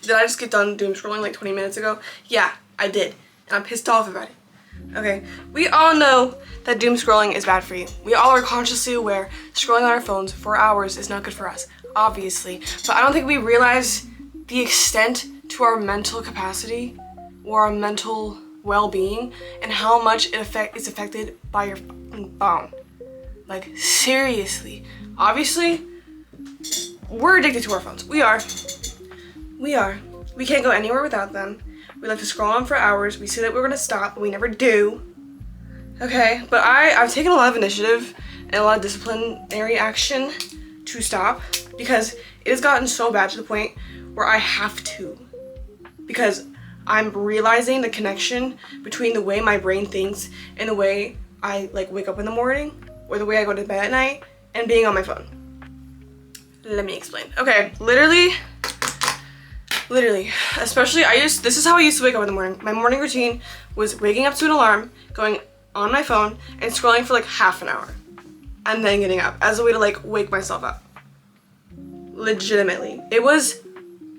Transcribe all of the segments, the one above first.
Did I just get done doom scrolling like 20 minutes ago? Yeah, I did. And I'm pissed off about it. Okay, we all know that doom scrolling is bad for you. We all are consciously aware scrolling on our phones for hours is not good for us, obviously. But I don't think we realize the extent to our mental capacity or our mental well-being and how much it's affected by your fucking phone. Like, seriously. Obviously, we're addicted to our phones. We are. We can't go anywhere without them. We like to scroll on for hours. We say that we're gonna stop, but we never do. Okay, but I've taken a lot of initiative and a lot of disciplinary action to stop because it has gotten so bad to the point where I have to. Because I'm realizing the connection between the way my brain thinks and the way I like wake up in the morning or the way I go to bed at night and being on my phone. Let me explain. Okay, literally, especially this is how I used to wake up in the morning. My morning routine was waking up to an alarm, going on my phone and scrolling for like half an hour and then getting up as a way to like wake myself up. Legitimately. It was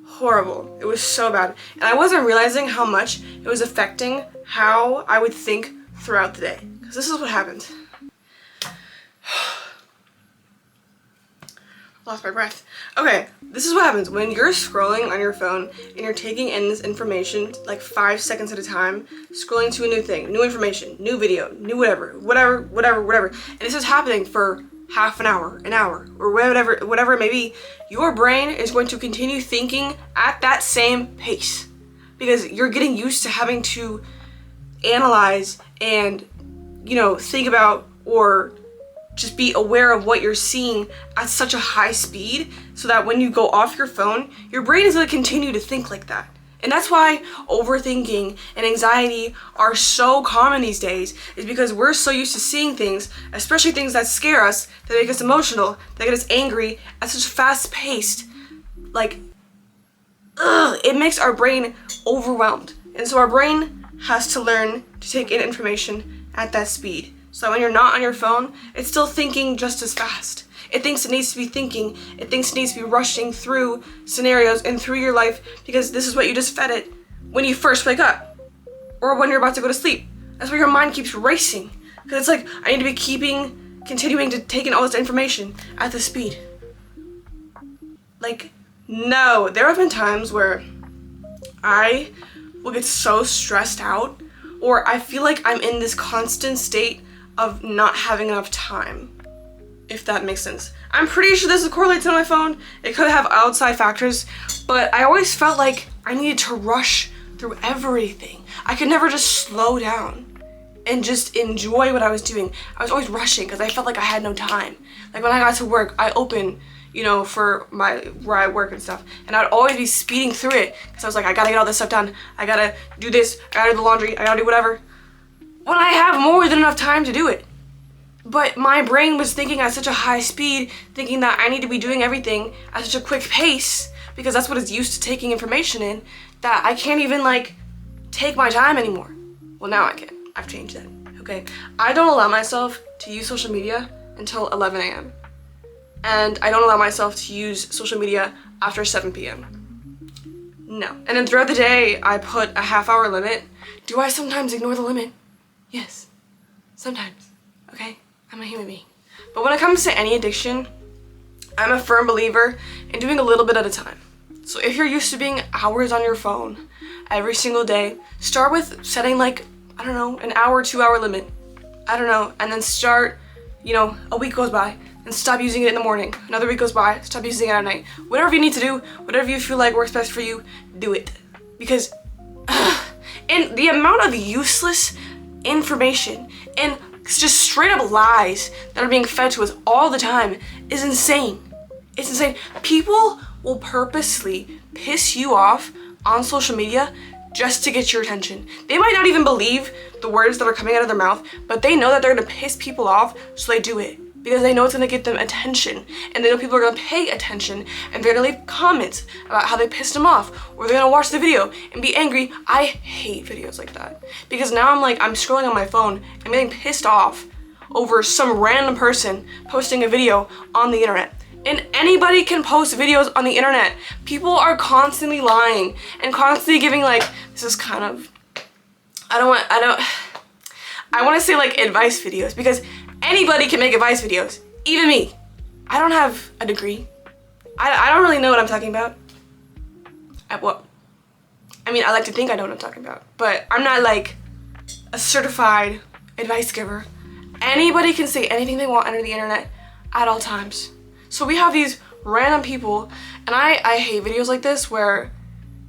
horrible. It was so bad. And I wasn't realizing how much it was affecting how I would think throughout the day. Because this is what happened. Lost my breath. Okay, this is what happens when you're scrolling on your phone and you're taking in this information like 5 seconds at a time, scrolling to a new thing, new information, new video, new whatever. And this is happening for half an hour, or whatever it may be. Your brain is going to continue thinking at that same pace because you're getting used to having to analyze and, think about or just be aware of what you're seeing at such a high speed so that when you go off your phone, your brain is going to continue to think like that. And that's why overthinking and anxiety are so common these days, is because we're so used to seeing things, especially things that scare us, that make us emotional, that get us angry at such fast paced. It makes our brain overwhelmed. And so our brain has to learn to take in information at that speed. So when you're not on your phone, it's still thinking just as fast. It thinks it needs to be thinking. It thinks it needs to be rushing through scenarios and through your life because this is what you just fed it when you first wake up or when you're about to go to sleep. That's why your mind keeps racing. Because it's like, I need to be continuing to take in all this information at the speed. No, there have been times where I will get so stressed out or I feel like I'm in this constant state of not having enough time, if that makes sense. I'm pretty sure this correlates on my phone. It could have outside factors, but I always felt like I needed to rush through everything. I could never just slow down and just enjoy what I was doing. I was always rushing because I felt like I had no time. Like when I got to work, I open, for where I work and stuff, and I'd always be speeding through it because I was like, I gotta get all this stuff done. I gotta do this. I gotta do the laundry. I gotta do whatever. When I have more than enough time to do it. But my brain was thinking at such a high speed, thinking that I need to be doing everything at such a quick pace, because that's what it's used to taking information in, that I can't even take my time anymore. Well, now I can. I've changed that, okay? I don't allow myself to use social media until 11 a.m. And I don't allow myself to use social media after 7 p.m. No. And then throughout the day, I put a half-hour limit. Do I sometimes ignore the limit? Yes. Sometimes. Okay? I'm a human being. But when it comes to any addiction, I'm a firm believer in doing a little bit at a time. So if you're used to being hours on your phone every single day, start with setting an hour, 2 hour limit. And then start, a week goes by and stop using it in the morning. Another week goes by, stop using it at night. Whatever you need to do, whatever you feel like works best for you, do it. Because, and the amount of useless information and just straight up lies that are being fed to us all the time is insane. It's insane. People will purposely piss you off on social media just to get your attention. They might not even believe the words that are coming out of their mouth, but they know that they're gonna piss people off, so they do it. Because they know it's gonna get them attention, and they know people are gonna pay attention, and they're gonna leave comments about how they pissed them off, or they're gonna watch the video and be angry. I hate videos like that. Because now I'm scrolling on my phone, I'm getting pissed off over some random person posting a video on the internet. And anybody can post videos on the internet. People are constantly lying and constantly giving like, this is kind of, I want to say like advice videos, because anybody can make advice videos, even me. I don't have a degree. I don't really know what I'm talking about. I mean, I like to think I know what I'm talking about, but I'm not like a certified advice giver. Anybody can say anything they want under the internet at all times. So we have these random people, and I hate videos like this where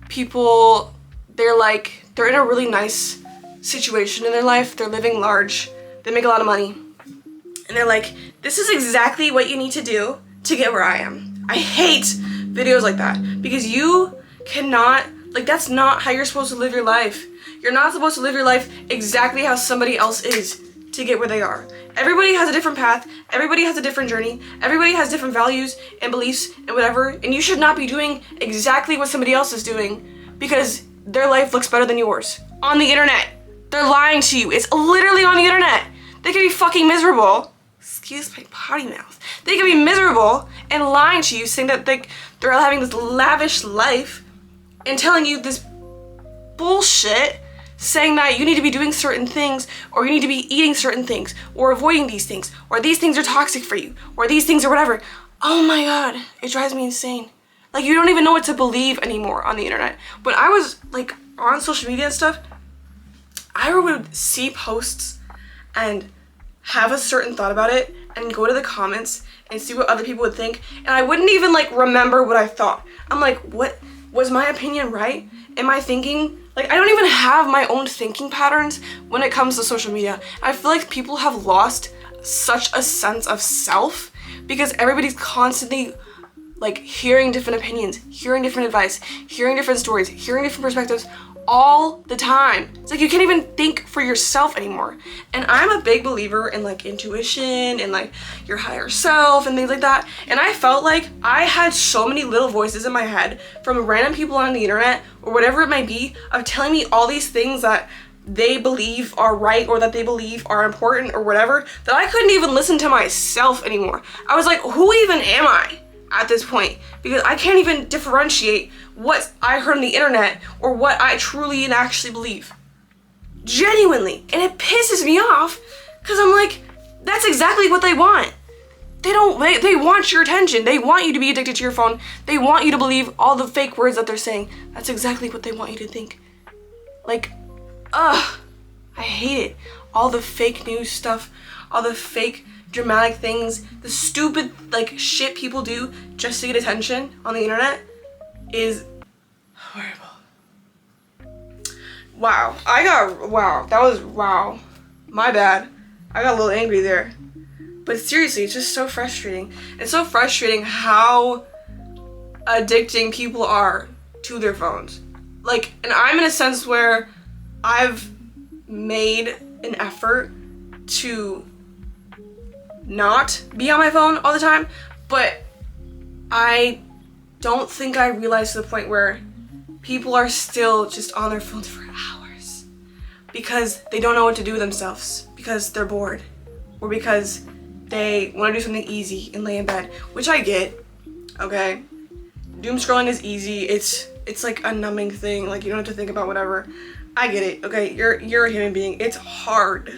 people, they're in a really nice situation in their life, they're living large, they make a lot of money, and they're like, this is exactly what you need to do to get where I am. I hate videos like that, because you cannot, like, that's not how you're supposed to live your life. You're not supposed to live your life exactly how somebody else is to get where they are. Everybody has a different path, everybody has a different journey, everybody has different values and beliefs and whatever, and you should not be doing exactly what somebody else is doing because their life looks better than yours. On the internet. They're lying to you. It's literally on the internet. They can be fucking miserable. Excuse my potty mouth. They can be miserable and lying to you, saying that they're having this lavish life and telling you this bullshit, saying that you need to be doing certain things, or you need to be eating certain things, or avoiding these things, or these things are toxic for you, or these things are whatever. Oh my god, it drives me insane. Like, you don't even know what to believe anymore on the internet. When I was like on social media and stuff, I would see posts and have a certain thought about it and go to the comments and see what other people would think, and I wouldn't even like remember what I thought. I'm like, what was my opinion right? Am I thinking, like, I don't even have my own thinking patterns when it comes to social media. I feel like people have lost such a sense of self because everybody's constantly like hearing different opinions, hearing different advice, hearing different stories, hearing different perspectives all the time. It's like you can't even think for yourself anymore. And I'm a big believer in like intuition and like your higher self and things like that. And I felt like I had so many little voices in my head from random people on the internet or whatever it might be of telling me all these things that they believe are right or that they believe are important or whatever, that I couldn't even listen to myself anymore. I was like, who even am I at this point? Because I can't even differentiate what I heard on the internet or what I truly and actually believe. Genuinely. And it pisses me off because I'm like, that's exactly what they want. They want your attention. They want you to be addicted to your phone. They want you to believe all the fake words that they're saying. That's exactly what they want you to think. Like, ugh, I hate it. All the fake news stuff, all the fake dramatic things, the stupid like shit people do just to get attention on the internet is horrible. Wow, my bad. I got a little angry there. But seriously, it's just so frustrating. It's so frustrating how addicting people are to their phones. Like, and I'm in a sense where I've made an effort to not be on my phone all the time, but I don't think I realized to the point where people are still just on their phones for hours because they don't know what to do with themselves, because they're bored, or because they want to do something easy and lay in bed, which I get, okay? Doom scrolling is easy. It's like a numbing thing. Like, you don't have to think about whatever. I get it, okay? You're a human being. It's hard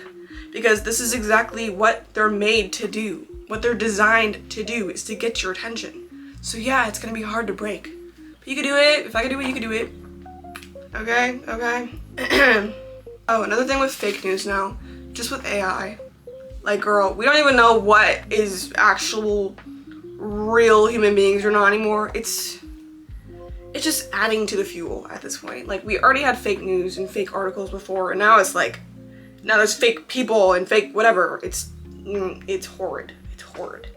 because this is exactly what they're made to do. What they're designed to do is to get your attention. So yeah, it's gonna be hard to break. But you can do it. If I can do it, you can do it. Okay, okay. Oh, another thing with fake news now, just with AI. Like, girl, we don't even know what is actual real human beings or not anymore. It's just adding to the fuel at this point. Like, we already had fake news and fake articles before, and now it's like, now there's fake people and fake whatever. It's horrid. It's horrid.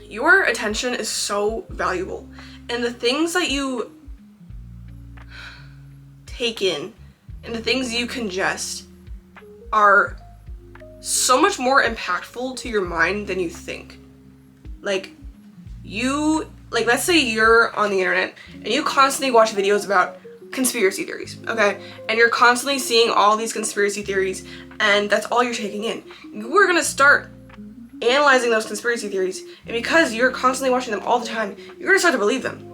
Your attention is so valuable, and the things that you take in and the things you ingest are so much more impactful to your mind than you think. Like, let's say you're on the internet and you constantly watch videos about conspiracy theories, okay? And you're constantly seeing all these conspiracy theories and that's all you're taking in. You are gonna start analyzing those conspiracy theories, and because you're constantly watching them all the time, you're gonna start to believe them.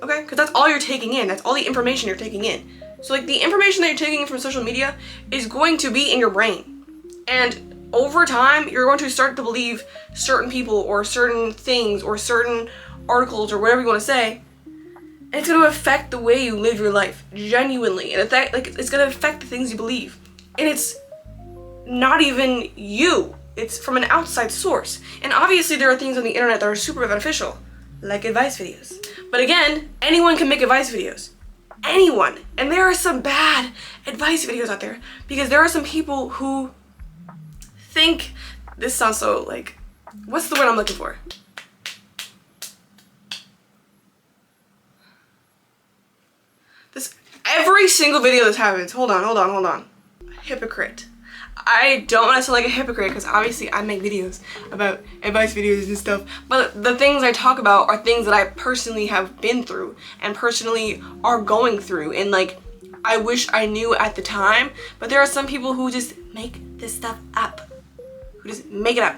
Okay? Because that's all you're taking in. That's all the information you're taking in. So like the information that you're taking in from social media is going to be in your brain. And over time, you're going to start to believe certain people or certain things or certain articles or whatever you want to say. And it's going to affect the way you live your life, genuinely. And it's going to affect the things you believe. And it's not even you. It's from an outside source. And obviously there are things on the internet that are super beneficial, like advice videos. But again, anyone can make advice videos. Anyone. And there are some bad advice videos out there because there are some people who think, this sounds so like, what's the word I'm looking for? Every single video this happens, hold on. Hypocrite. I don't want to sound like a hypocrite because obviously I make videos about advice videos and stuff, but the things I talk about are things that I personally have been through and personally are going through, and like I wish I knew at the time, but there are some people who just make this stuff up, who just make it up.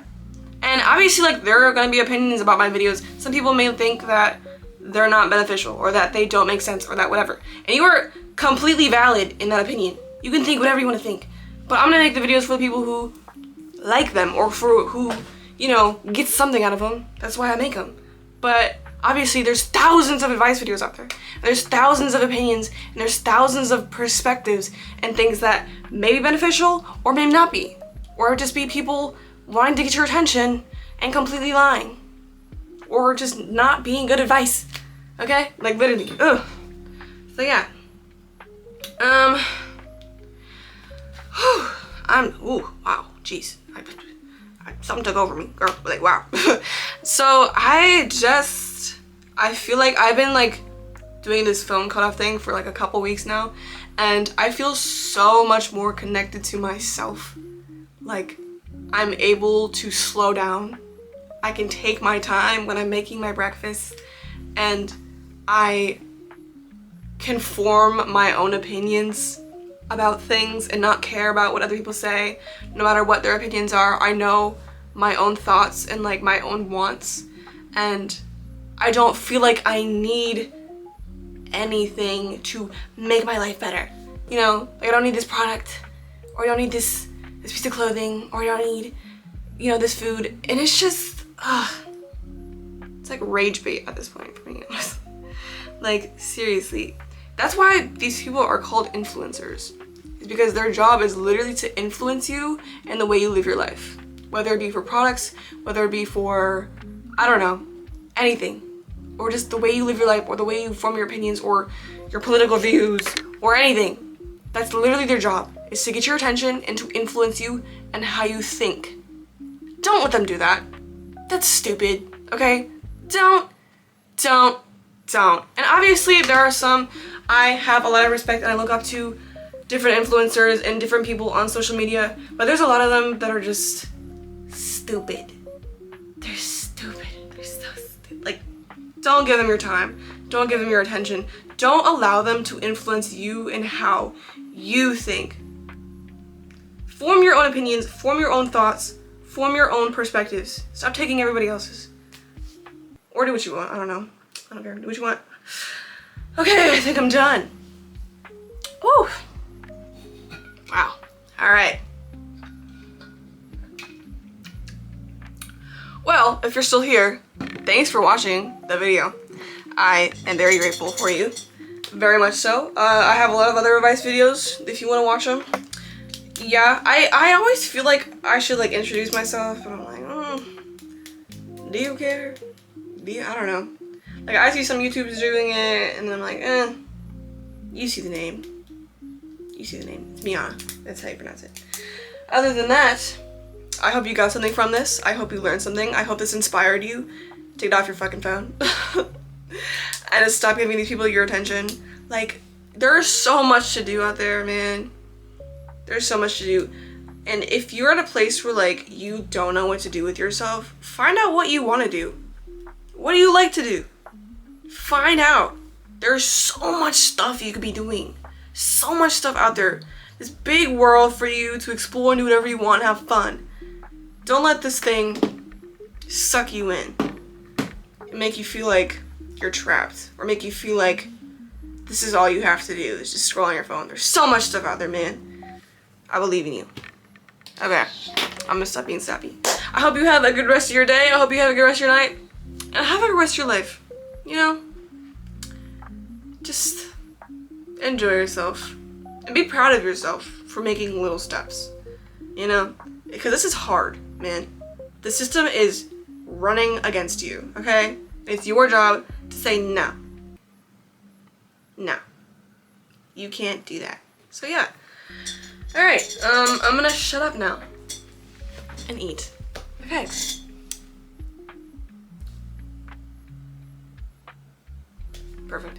And obviously like there are going to be opinions about my videos. Some people may think that they're not beneficial or that they don't make sense or that whatever, and you are completely valid in that opinion. You can think whatever you want to think. But I'm gonna make the videos for the people who like them or for who, you know, get something out of them. That's why I make them. But obviously there's thousands of advice videos out there. And there's thousands of opinions and there's thousands of perspectives and things that may be beneficial or may not be. Or just be people wanting to get your attention and completely lying. Or just not being good advice. Okay? Like literally. Ugh. So yeah. Wow, jeez, something took over me, girl, like, wow. So I feel like I've been like doing this film cutoff thing for like a couple weeks now, and I feel so much more connected to myself. Like, I'm able to slow down. I can take my time when I'm making my breakfast, and I can form my own opinions about things and not care about what other people say, no matter what their opinions are. I know my own thoughts and like my own wants, and I don't feel like I need anything to make my life better. You know, like I don't need this product, or I don't need this piece of clothing, or I don't need, you know, this food. And it's just, it's like rage bait at this point for me. Like, seriously. That's why these people are called influencers. It's because their job is literally to influence you and the way you live your life. Whether it be for products, whether it be for, I don't know, anything. Or just the way you live your life, or the way you form your opinions, or your political views, or anything. That's literally their job, is to get your attention and to influence you and how you think. Don't let them do that. That's stupid, okay? Don't. And obviously there are some, I have a lot of respect and I look up to different influencers and different people on social media, but there's a lot of them that are just stupid. They're stupid. They're so stupid. Like, don't give them your time. Don't give them your attention. Don't allow them to influence you and how you think. Form your own opinions, form your own thoughts, form your own perspectives. Stop taking everybody else's. Or do what you want, I don't know. I don't care, do what you want. Okay, I think I'm done. Woo! Wow, all right. Well, if you're still here, thanks for watching the video. I am very grateful for you, very much so. I have a lot of other advice videos if you want to watch them. Yeah, I always feel like I should like introduce myself, but I'm like, do you care? I don't know. Like, I see some YouTubers doing it, and I'm like, you see the name. You see the name. It's Miana. That's how you pronounce it. Other than that, I hope you got something from this. I hope you learned something. I hope this inspired you. Take it off your fucking phone. And just stop giving these people your attention. Like, there's so much to do out there, man. There's so much to do. And if you're at a place where, like, you don't know what to do with yourself, find out what you want to do. What do you like to do? Find out. There's so much stuff you could be doing. So much stuff out there. This big world for you to explore and do whatever you want and have fun. Don't let this thing suck you in and make you feel like you're trapped, or make you feel like this is all you have to do is just scroll on your phone. There's so much stuff out there, man. I believe in you. Okay, I'm gonna stop being sappy. I hope you have a good rest of your day. I hope you have a good rest of your night. And have a good rest of your life. You know? Just enjoy yourself. And be proud of yourself for making little steps. You know? Because this is hard, man. The system is running against you, okay? It's your job to say no. No. You can't do that. So yeah. Alright, I'm gonna shut up now. And eat. Okay. Perfect.